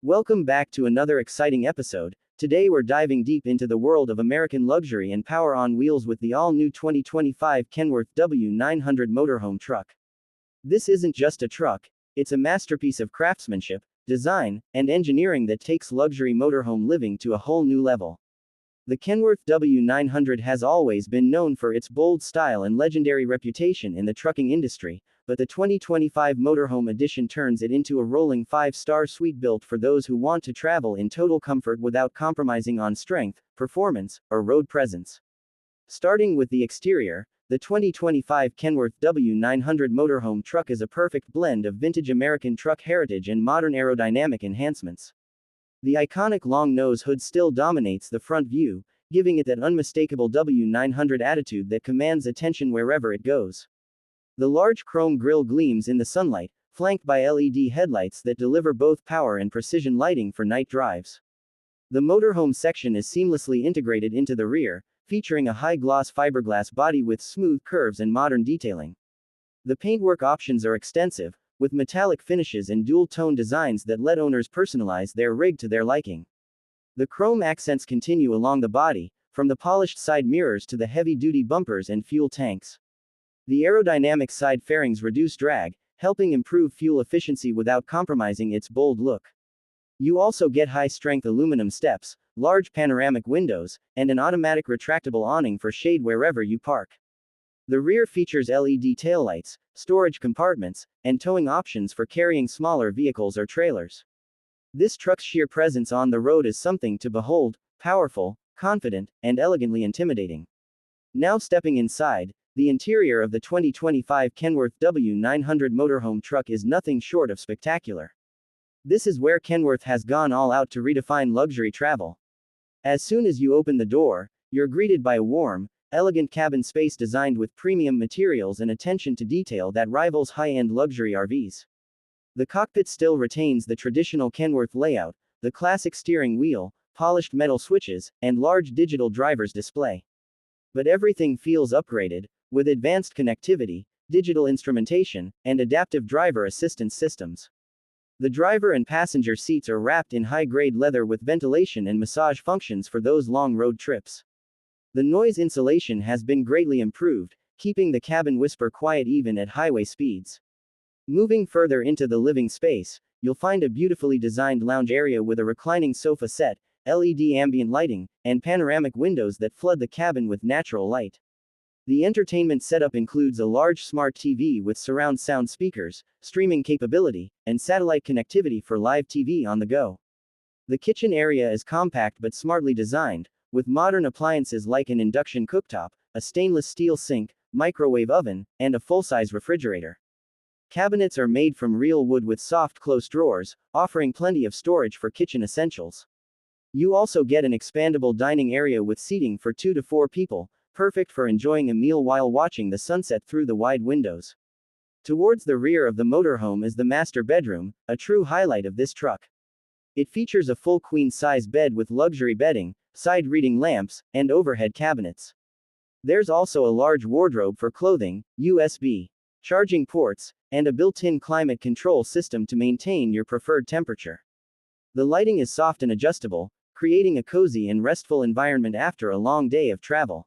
Welcome back to another exciting episode. Today we're diving deep into the world of American luxury and power on wheels with the all-new 2025 Kenworth W900 Motorhome Truck. This isn't just a truck, it's a masterpiece of craftsmanship, design, and engineering that takes luxury motorhome living to a whole new level. The Kenworth W900 has always been known for its bold style and legendary reputation in the trucking industry, but the 2025 Motorhome Edition turns it into a rolling 5-star suite built for those who want to travel in total comfort without compromising on strength, performance, or road presence. Starting with the exterior, the 2025 Kenworth W900 Motorhome Truck is a perfect blend of vintage American truck heritage and modern aerodynamic enhancements. The iconic long nose hood still dominates the front view, giving it that unmistakable W900 attitude that commands attention wherever it goes. The large chrome grille gleams in the sunlight, flanked by LED headlights that deliver both power and precision lighting for night drives. The motorhome section is seamlessly integrated into the rear, featuring a high-gloss fiberglass body with smooth curves and modern detailing. The paintwork options are extensive, with metallic finishes and dual-tone designs that let owners personalize their rig to their liking. The chrome accents continue along the body, from the polished side mirrors to the heavy-duty bumpers and fuel tanks. The aerodynamic side fairings reduce drag, helping improve fuel efficiency without compromising its bold look. You also get high-strength aluminum steps, large panoramic windows, and an automatic retractable awning for shade wherever you park. The rear features LED taillights, storage compartments, and towing options for carrying smaller vehicles or trailers. This truck's sheer presence on the road is something to behold, powerful, confident, and elegantly intimidating. Now stepping inside, the interior of the 2025 Kenworth W900 Motorhome Truck is nothing short of spectacular. This is where Kenworth has gone all out to redefine luxury travel. As soon as you open the door, you're greeted by a warm, elegant cabin space designed with premium materials and attention to detail that rivals high-end luxury RVs. The cockpit still retains the traditional Kenworth layout, the classic steering wheel, polished metal switches, and large digital driver's display. But everything feels upgraded, with advanced connectivity, digital instrumentation, and adaptive driver assistance systems. The driver and passenger seats are wrapped in high-grade leather with ventilation and massage functions for those long road trips. The noise insulation has been greatly improved, keeping the cabin whisper quiet even at highway speeds. Moving further into the living space, you'll find a beautifully designed lounge area with a reclining sofa set, LED ambient lighting, and panoramic windows that flood the cabin with natural light. The entertainment setup includes a large smart TV with surround sound speakers, streaming capability, and satellite connectivity for live TV on the go. The kitchen area is compact but smartly designed, with modern appliances like an induction cooktop, a stainless steel sink, microwave oven, and a full-size refrigerator. Cabinets are made from real wood with soft close drawers, offering plenty of storage for kitchen essentials. You also get an expandable dining area with seating for 2 to 4 people, perfect for enjoying a meal while watching the sunset through the wide windows. Towards the rear of the motorhome is the master bedroom, a true highlight of this truck. It features a full queen-size bed with luxury bedding, side reading lamps, and overhead cabinets. There's also a large wardrobe for clothing, USB charging ports, and a built-in climate control system to maintain your preferred temperature. The lighting is soft and adjustable, creating a cozy and restful environment after a long day of travel.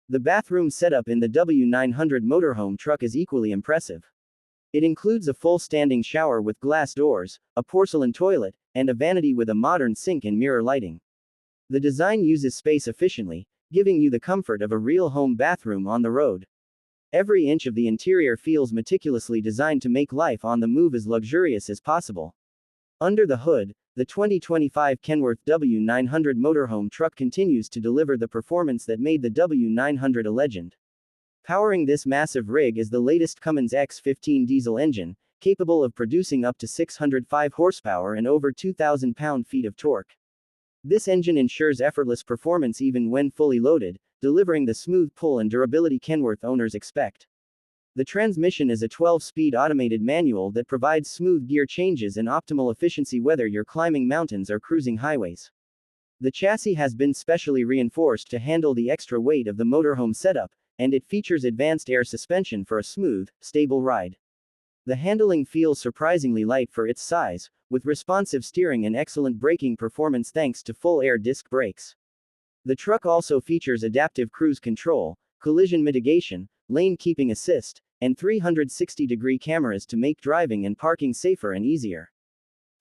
The bathroom setup in the W900 Motorhome Truck is equally impressive. It includes a full standing shower with glass doors, a porcelain toilet, and a vanity with a modern sink and mirror lighting. The design uses space efficiently, giving you the comfort of a real home bathroom on the road. Every inch of the interior feels meticulously designed to make life on the move as luxurious as possible. Under the hood, the 2025 Kenworth W900 Motorhome Truck continues to deliver the performance that made the W900 a legend. Powering this massive rig is the latest Cummins X15 diesel engine, capable of producing up to 605 horsepower and over 2,000 pound-feet of torque. This engine ensures effortless performance even when fully loaded, delivering the smooth pull and durability Kenworth owners expect. The transmission is a 12-speed automated manual that provides smooth gear changes and optimal efficiency whether you're climbing mountains or cruising highways. The chassis has been specially reinforced to handle the extra weight of the motorhome setup, and it features advanced air suspension for a smooth, stable ride. The handling feels surprisingly light for its size, with responsive steering and excellent braking performance thanks to full air disc brakes. The truck also features adaptive cruise control, collision mitigation, lane keeping assist, and 360-degree cameras to make driving and parking safer and easier.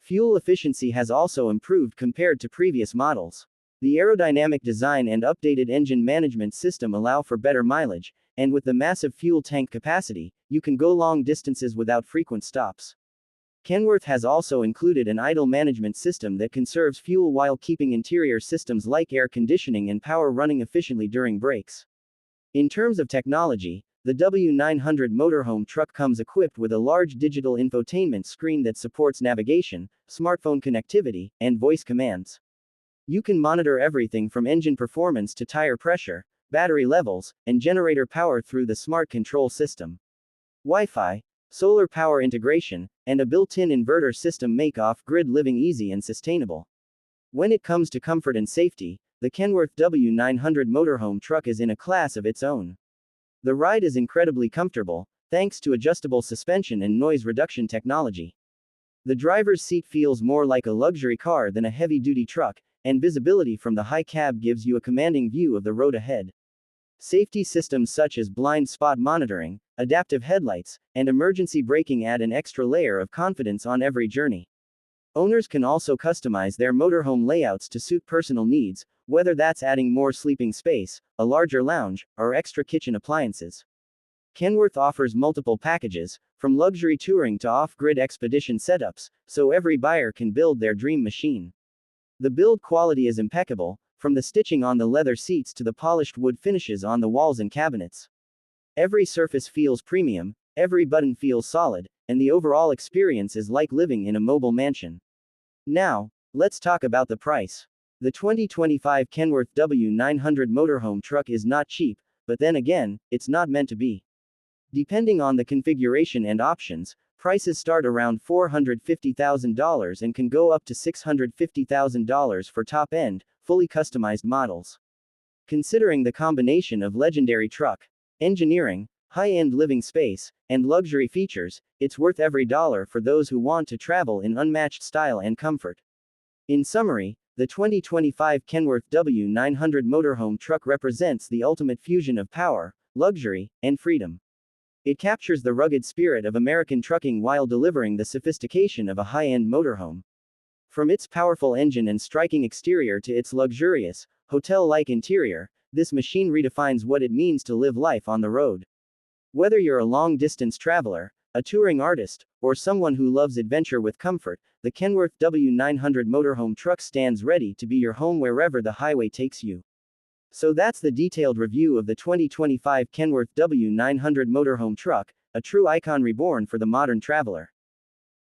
Fuel efficiency has also improved compared to previous models. The aerodynamic design and updated engine management system allow for better mileage, and with the massive fuel tank capacity, you can go long distances without frequent stops. Kenworth has also included an idle management system that conserves fuel while keeping interior systems like air conditioning and power running efficiently during brakes. In terms of technology, the W900 Motorhome Truck comes equipped with a large digital infotainment screen that supports navigation, smartphone connectivity, and voice commands. You can monitor everything from engine performance to tire pressure, battery levels, and generator power through the smart control system. Wi-Fi, solar power integration, and a built-in inverter system make off-grid living easy and sustainable. When it comes to comfort and safety, the Kenworth W900 Motorhome Truck is in a class of its own. The ride is incredibly comfortable, thanks to adjustable suspension and noise reduction technology. The driver's seat feels more like a luxury car than a heavy-duty truck, and visibility from the high cab gives you a commanding view of the road ahead. Safety systems such as blind spot monitoring, adaptive headlights, and emergency braking add an extra layer of confidence on every journey. Owners can also customize their motorhome layouts to suit personal needs, whether that's adding more sleeping space, a larger lounge, or extra kitchen appliances. Kenworth offers multiple packages, from luxury touring to off-grid expedition setups, so every buyer can build their dream machine. The build quality is impeccable, from the stitching on the leather seats to the polished wood finishes on the walls and cabinets. Every surface feels premium, every button feels solid, and the overall experience is like living in a mobile mansion. Now, let's talk about the price. The 2025 Kenworth W900 Motorhome Truck is not cheap, but then again, it's not meant to be. Depending on the configuration and options, prices start around $450,000 and can go up to $650,000 for top-end, fully customized models. Considering the combination of legendary truck, engineering, high-end living space, and luxury features, it's worth every dollar for those who want to travel in unmatched style and comfort. In summary, the 2025 Kenworth W900 Motorhome Truck represents the ultimate fusion of power, luxury, and freedom. It captures the rugged spirit of American trucking while delivering the sophistication of a high-end motorhome. From its powerful engine and striking exterior to its luxurious, hotel-like interior, this machine redefines what it means to live life on the road. Whether you're a long-distance traveler, a touring artist, or someone who loves adventure with comfort, the Kenworth W900 Motorhome Truck stands ready to be your home wherever the highway takes you. So that's the detailed review of the 2025 Kenworth W900 Motorhome Truck, a true icon reborn for the modern traveler.